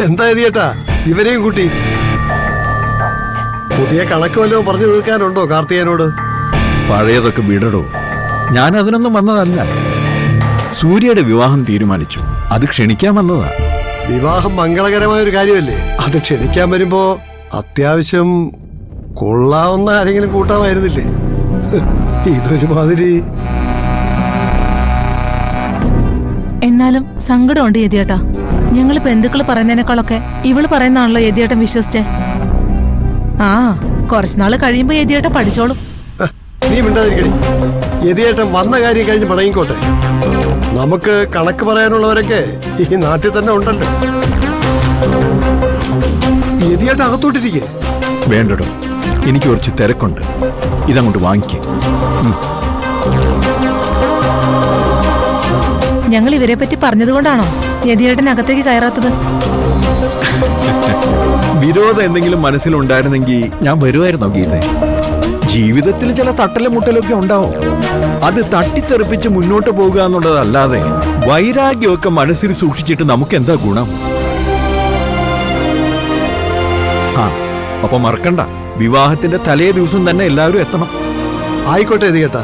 എന്താ ചേട്ടാ ഇവരെയും കൂട്ടി? പുതിയ കണക്ക് വല്ലതും പറഞ്ഞു തീർക്കാനുണ്ടോ കാർത്തികനോട്? പഴയതൊക്കെ വിടടോ. ഞാൻ അതിനൊന്നും വന്നതല്ല. സൂര്യയുടെ വിവാഹം തീരുമാനിച്ചു, അത് ക്ഷണിക്കാൻ വന്നതാ. വിവാഹം മംഗളകരമായ ഒരു കാര്യമല്ലേ? അത് ക്ഷണിക്കാൻ വരുമ്പോ അത്യാവശ്യം കൊള്ളാവുന്ന ആരെങ്കിലും കൂട്ടാമായിരുന്നില്ലേ? ഇതൊരുമാതിരി. എന്നാലും സങ്കടമുണ്ട് യതിയേട്ടാ. ഞങ്ങള് ബന്ധുക്കള് പറയുന്നതിനേക്കാളൊക്കെ ഇവള് പറയുന്നതാണല്ലോ യതിയേട്ടൻ വിശ്വസിച്ചേ. ആ, കുറച്ചുനാള് കഴിയുമ്പോ യതിയേട്ട പഠിച്ചോളും. നീ മിണ്ടാതിരിക്കടി. യതിയേട്ടൻ വന്ന കാര്യം കഴിഞ്ഞ് പടങ്ങിക്കോട്ടെ. നമുക്ക് കണക്ക് പറയാനുള്ളവരൊക്കെ ഈ നാട്ടിൽ തന്നെ ഉണ്ടല്ലോ. യതിയേട്ടൻ അകത്തോട്ടിരിക്കേ. വേണ്ടടോ, എനിക്ക് കുറച്ച് തിരക്കുണ്ട്. ഇതങ്ങോട്ട് വാങ്ങിക്കേ. ഞങ്ങൾ ഇവരെ പറ്റി പറഞ്ഞതുകൊണ്ടാണോ യതിയേട്ടൻ അകത്തേക്ക് കയറാത്തത്? വിരോധം എന്തെങ്കിലും മനസ്സിലുണ്ടായിരുന്നെങ്കിൽ ഞാൻ വരുമായിരുന്നോ ഗീത? ജീവിതത്തിൽ ചില തട്ടലും മുട്ടലൊക്കെ ഉണ്ടാവും. അത് തട്ടിത്തെറിപ്പിച്ച് മുന്നോട്ട് പോകുക എന്നുള്ളതല്ലാതെ വൈരാഗ്യമൊക്കെ മനസ്സിൽ സൂക്ഷിച്ചിട്ട് നമുക്ക് എന്താ ഗുണം? ആ, അപ്പൊ മറക്കണ്ട, വിവാഹത്തിന്റെ തലേ ദിവസം തന്നെ എല്ലാവരും എത്തണം. ആയിക്കോട്ടെ യതിയേട്ടാ,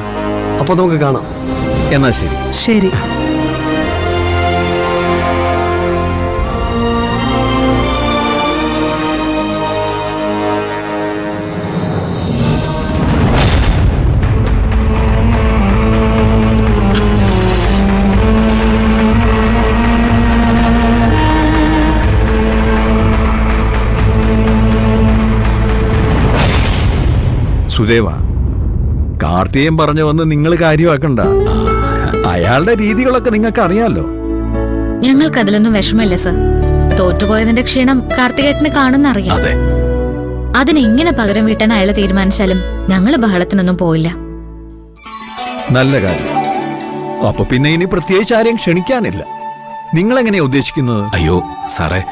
അപ്പൊ നമുക്ക് കാണാം. എന്നാ ശരി. ശരി. സുദേവ, കാർത്തികൻ പറഞ്ഞു വന്ന് നിങ്ങൾ കാര്യമാക്കണ്ട. അയാളുടെ രീതികളൊക്കെ നിങ്ങൾക്ക് അറിയാലോ. ഞങ്ങൾക്ക് അതിലൊന്നും വിഷമമില്ല സർ. തോറ്റുപോയതിന്റെ ക്ഷീണം കാർത്തികേട്ടന് കാണുന്നറിയാം. അതിനെങ്ങനെ പകരം വീട്ടാൻ അയാളെ തീരുമാനിച്ചാലും ഞങ്ങള് ബഹളത്തിനൊന്നും പോയില്ല. നല്ല കാര്യം. അപ്പൊ പിന്നെ ഇനി പ്രത്യേകിച്ച് ആരെയും ക്ഷണിക്കാനില്ല. നിങ്ങൾ എങ്ങനെയാ ഉദ്ദേശിക്കുന്നത്? അയ്യോ സാറേ,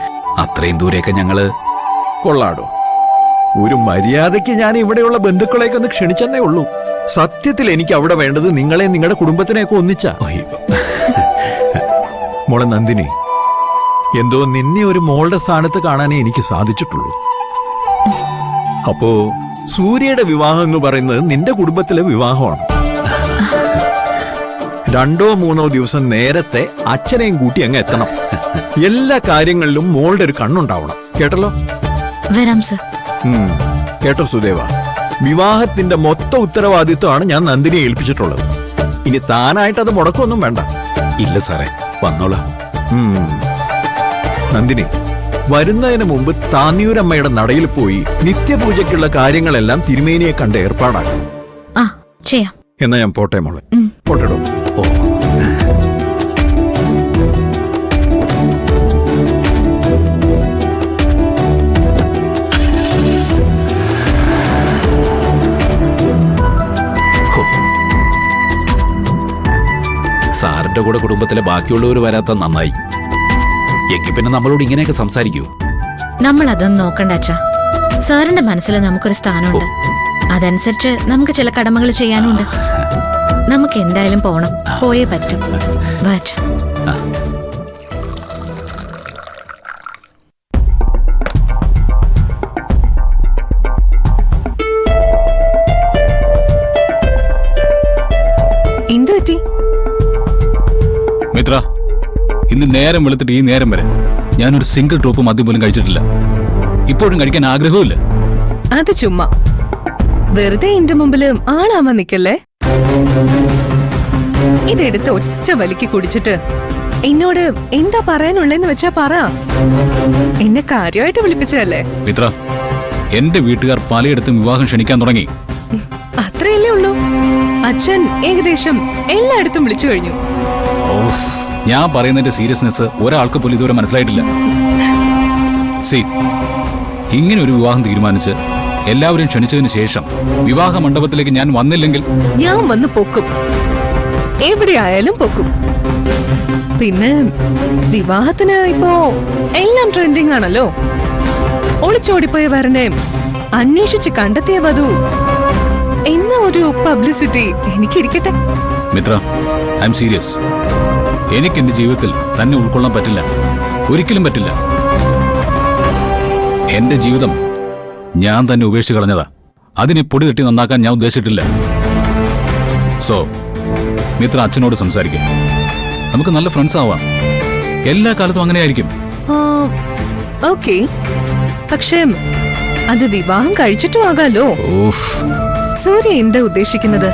അത്രയും ദൂരെയൊക്കെ ഞങ്ങള് കൊള്ളാടോ. ഒരു മര്യാദയ്ക്ക് ഞാൻ ഇവിടെയുള്ള ബന്ധുക്കളെയൊക്കെ ഒന്ന് ക്ഷണിച്ചെന്നേ ഉള്ളൂ. സത്യത്തിൽ എനിക്ക് അവിടെ വേണ്ടത് നിങ്ങളെ നിങ്ങളുടെ കുടുംബത്തിനെയൊക്കെ ഒന്നിച്ചാ. മോളെ നന്ദിനി, എന്തോ നിന്നെ ഒരു മോളുടെ സ്ഥാനത്ത് കാണാനേ എനിക്ക് സാധിച്ചിട്ടുള്ളൂ. അപ്പോ സൂര്യയുടെ വിവാഹം എന്ന് പറയുന്നത് നിന്റെ കുടുംബത്തിലെ വിവാഹമാണ്. 2-3 ദിവസം നേരത്തെ അച്ഛനെയും കൂട്ടി അങ്ങ് എത്തണം. എല്ലാ കാര്യങ്ങളിലും മോളുടെ ഒരു കണ്ണുണ്ടാവണം. കേട്ടല്ലോ? വരാം സർ. കേട്ടോ സുദേവ, വിവാഹത്തിന്റെ മൊത്തം ഉത്തരവാദിത്വമാണ് ഞാൻ നന്ദിനിയെ ഏൽപ്പിച്ചിട്ടുള്ളത്. ഇനി താനായിട്ട് അത് മുടക്കൊന്നും വേണ്ട. ഇല്ല സാറേ, വന്നോളാം. നന്ദിനി, വരുന്നതിന് മുമ്പ് താന്നിയൂരമ്മയുടെ നടയിൽ പോയി നിത്യപൂജയ്ക്കുള്ള കാര്യങ്ങളെല്ലാം തിരുമേനിയെ കണ്ട് ഏർപ്പാടാക്കും. ആ, ചെയ്യാം. എന്നാ ഞാൻ പോട്ടെ മോളെ. പോട്ടെടോ. ഓ, സാറിന്റെ കൂടെ കുടുംബത്തിലെ ബാക്കിയുള്ളവർ വരാത്ത നന്നായി. എങ്കിൽ പിന്നെ നമ്മളോട് ഇങ്ങനെയൊക്കെ സംസാരിക്കൂ? നമ്മൾ അതൊന്നും നോക്കണ്ട അച്ഛാ. സാറിന്റെ മനസ്സിൽ നമുക്കൊരു സ്ഥാനമുണ്ട്. അതനുസരിച്ച് നമുക്ക് ചില കടമകൾ ചെയ്യാനുണ്ട്. നമുക്ക് എന്തായാലും പോണം, പോയേ പറ്റൂ. വാച്ച. എന്ത് പറ്റി മിത്ര? ഇന്ന് നേരം വെളുത്തിട്ട് ഈ നേരം വരെ ഞാനൊരു സിംഗിൾ ഡ്രോപ്പ് മദ്യം പോലും കഴിച്ചിട്ടില്ല. ഇപ്പോഴും കഴിക്കാൻ ആഗ്രഹവുമില്ല. അത് ചുമ്മാ വെറുതെ എന്റെ മുമ്പില് ആളാവാൻ നിക്കല്ലേ. ഇതെടുത്ത് ഒറ്റ വലിക്ക് കുടിച്ചിട്ട് എന്നോട് എന്താ പറയാനുള്ളെന്ന് വെച്ചാ പറ. എന്നെ കാര്യമായിട്ട് വിളിപ്പിച്ചതല്ലേ? മിത്ര, എന്റെ വീട്ടുകാർ പലയിടത്തും വിവാഹം ക്ഷണിക്കാൻ തുടങ്ങി. അത്രയല്ലേ ഉള്ളൂ. അച്ഛൻ ഏകദേശം എല്ലായിടത്തും വിളിച്ചു കഴിഞ്ഞു. ഞാൻ പറയുന്നതിന്റെ സീരിയസ്നെസ് ഒരാൾക്ക് പോലും ഇതുവരെ മനസ്സിലായിട്ടില്ല. സി, ഇങ്ങനെ ഒരു വിവാഹം തീരുമാനിച്ച് എല്ലാവരും ക്ഷണിച്ചതിന് ശേഷം വിവാഹ മണ്ഡപത്തിലേക്ക് ഞാൻ വന്നില്ലെങ്കിൽ ഞാൻ വന്ന് പൊക്കും. എവിടെയായാലും പൊക്കും. പിന്നെ വിവാഹത്തിന് ഇപ്പോ എല്ലാം ട്രെൻഡിങ് ആണല്ലോ. ഒളിച്ചോടിപ്പോയ വരനെ അന്വേഷിച്ച് കണ്ടെത്തിയ വധു എന്ന ഒരു പബ്ലിസിറ്റി എനിക്കിരിക്കട്ടെ. Mitra, I am serious. എനിക്ക് എന്റെ ജീവിതത്തിൽ തന്നെ ഉൾക്കൊള്ളാൻ പറ്റില്ല, ഒരിക്കലും പറ്റില്ല. എന്റെ ജീവിതം ഞാൻ തന്നെ ഉപേക്ഷിച്ച് കളഞ്ഞതാ. അതിനെ പൊടി തട്ടി നന്നാക്കാൻ ഞാൻ ഉദ്ദേശിച്ചിട്ടില്ല. സോ മിത്ര അച്ഛനോട് സംസാരിക്കുക. നമുക്ക് നല്ല ഫ്രണ്ട്സ് ആവാം. എല്ലാ കാലത്തും അങ്ങനെയായിരിക്കും. ഓക്കെ, പക്ഷേ അത് വിവാഹം കഴിച്ചിട്ടും ആകാലോ. സൂര്യ എന്താ ഉദ്ദേശിക്കുന്നത്?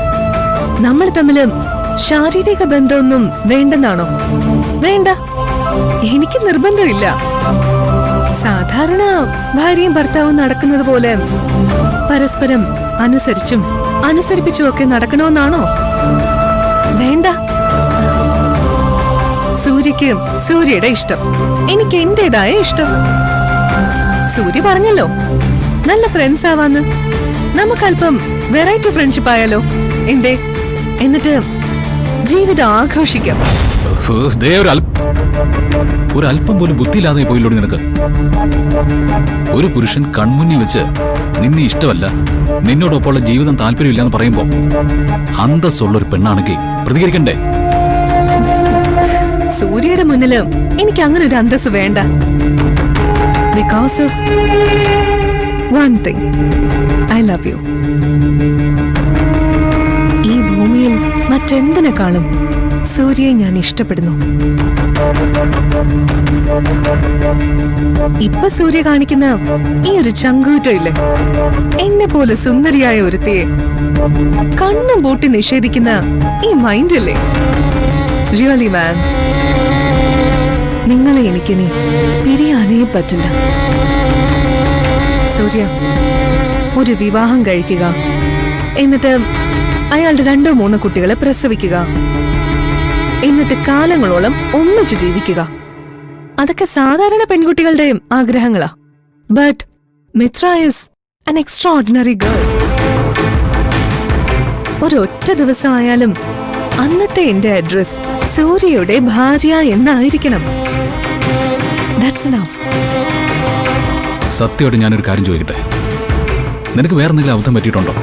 നമ്മൾ തമ്മില് ശാരീരിക ബന്ധമൊന്നും വേണ്ടെന്നാണോ? വേണ്ട, എനിക്ക് നിർബന്ധമില്ല. സാധാരണ ഭാര്യയും ഭർത്താവും നടക്കുന്നത് പോലെ പരസ്പരം അനുസരിച്ചും അനുസരിപ്പിച്ചും ഒക്കെ നടക്കണമെന്നാണോ? വേണ്ട. സൂര്യക്ക് സൂര്യയുടെ ഇഷ്ടം, എനിക്ക് എന്റേതായ ഇഷ്ടം. സൂര്യ പറഞ്ഞല്ലോ നല്ല ഫ്രണ്ട്സ് ആവാന്ന്. നമുക്കല്പം വെറൈറ്റി ഫ്രണ്ട്ഷിപ്പ് ആയാലോ? എന്തേ? എന്നിട്ട് ജീവിതം ആഘോഷിക്കാം. ഒരല്പം പോലും ബുദ്ധിയില്ലാതെ പോയില്ലോടി നിനക്ക്. ഒരു പുരുഷൻ കൺമുന്നിൽ വെച്ച് നിന്നെ ഇഷ്ടമല്ല, നിന്നോടൊപ്പമുള്ള ജീവിതം താല്പര്യമില്ലെന്ന് പറയുമ്പോ അന്തസ്സുള്ളൊരു പെണ്ണാണെങ്കിൽ പ്രതികരിക്കണ്ടേ? സൂര്യയുടെ മുന്നില് എനിക്ക് അങ്ങനെ ഒരു അന്തസ് വേണ്ട. Because of one thing, I love you. ഈ ഭൂമിയിൽ മറ്റെന്തിനേക്കാളും സൂര്യയെ ഞാൻ ഇഷ്ടപ്പെടുന്നു. ഇപ്പൊ സൂര്യ കാണിക്കുന്ന ഈ ഒരു ചങ്കൂറ്റമില്ലേ, എന്നെ പോലെ സുന്ദരിയായ ഒരുത്തിയെ കണ്ണും പൂട്ടി നിഷേധിക്കുന്ന ഈ മൈൻഡില്ലേ, റിയലി മാൻ, നിങ്ങളെ എനിക്കിനി പിരിയാനേ പറ്റില്ല. സൂര്യ, ഒരു വിവാഹം കഴിക്കുക, എന്നിട്ട് അയാളുടെ 2-3 കുട്ടികളെ പ്രസവിക്കുക, എന്നിട്ട് കാലങ്ങളോളം ഒന്നിച്ച് ജീവിക്കുക. അതൊക്കെ സാധാരണ പെൺകുട്ടികളുടെ ആഗ്രഹങ്ങളാ. But Mitra is an extraordinary girl. ഒരൊറ്റ ദിവസം ആയാലും അന്നത്തെ എന്റെ അഡ്രസ് സൂര്യയുടെ ഭാര്യ എന്നായിരിക്കണം. That's enough. സത്യമായിട്ട് ഞാനൊരു കാര്യം ചോദിക്കട്ടെ, നിനക്ക് വേറെ എന്തെങ്കിലും അബദ്ധം പറ്റിയിട്ടുണ്ടോ?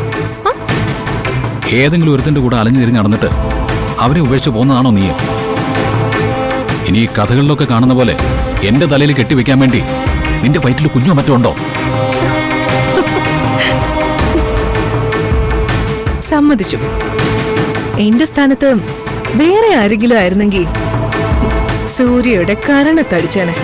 ഏതെങ്കിലും ഒരുത്തിന്റെ കൂടെ അലഞ്ഞു തിരിഞ്ഞ് നടന്നിട്ട് അവരെ ഉപേക്ഷിച്ച് പോകുന്നതാണോ നീ? ഇനി ഈ കഥകളിലൊക്കെ കാണുന്ന പോലെ എന്റെ തലയിൽ കെട്ടിവെക്കാൻ വേണ്ടി നിന്റെ വയറ്റിൽ കുഞ്ഞോ മറ്റോ ഉണ്ടോ? സമ്മതിച്ചു. എന്റെ സ്ഥാനത്ത് വേറെ ആരെങ്കിലും ആയിരുന്നെങ്കിൽ സൂര്യയുടെ കരണത്തടിച്ചേനെ.